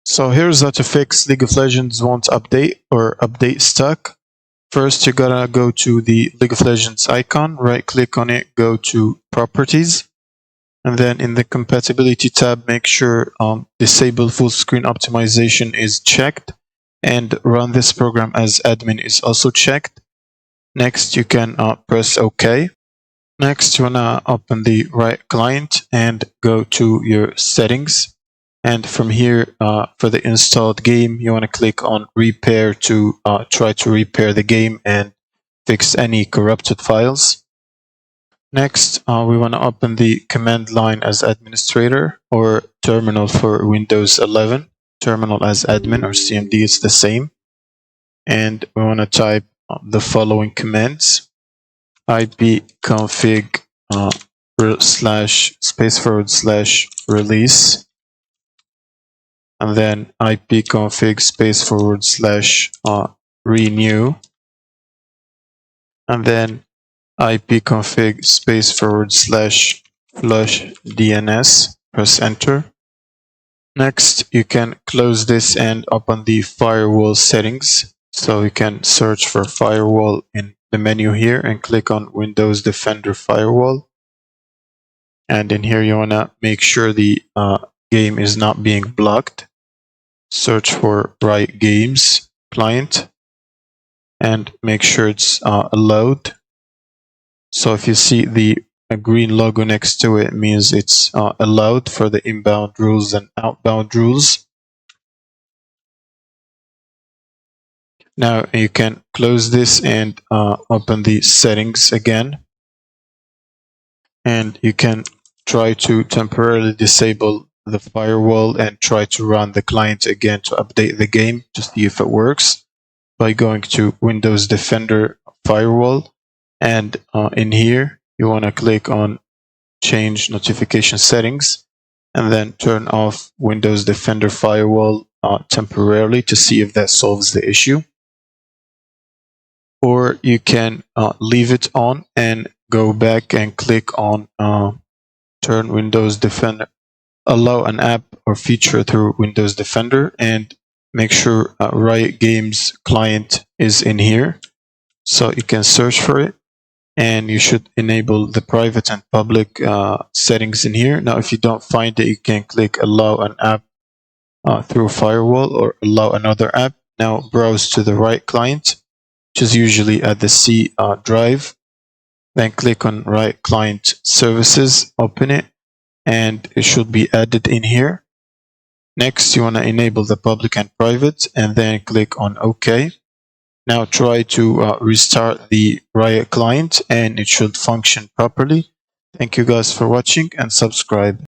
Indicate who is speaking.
Speaker 1: So here's how to fix League of Legends won't update or update stuck. First, you gotta go to the League of Legends icon, right click on it, go to Properties, and then in the Compatibility tab, make sure Disable Full Screen Optimization is checked, and Run this program as admin is also checked. Next, you can press OK. Next, you wanna open the right client and go to your settings. And from here, for the installed game, you want to click on Repair to try to repair the game and fix any corrupted files. Next, we want to open the command line as administrator or terminal for Windows 11. Terminal as admin or CMD is the same. And we want to type the following commands: ipconfig //release, and then ipconfig /renew, and then ipconfig /flush DNS. Press enter. Next, you can close this and open the firewall settings. So you can search for firewall in the menu here and click on Windows Defender Firewall. And in here, you want to make sure the game is not being blocked. Search for Riot Games client and make sure it's allowed. So if you see the green logo next to it, means it's allowed for the inbound rules and outbound rules. Now you can close this and open the settings again. And you can try to temporarily disable the firewall and try to run the client again to update the game to see if it works by going to Windows Defender Firewall. And in here, you want to click on Change Notification Settings and then turn off Windows Defender Firewall temporarily to see if that solves the issue. Or you can leave it on and go back and click on Turn Windows Defender, allow an app or feature through Windows Defender, and make sure Riot Games client is in here. So you can search for it, and you should enable the private and public settings in here. Now, if you don't find it, you can click Allow an app through Firewall or allow another app. Now browse to the Riot client, which is usually at the C drive. Then click on Riot Client Services, open it, and it should be added in here. Next, you want to enable the public and private, and then click on OK. Now try to restart the Riot client, and it should function properly. Thank you guys for watching, and subscribe.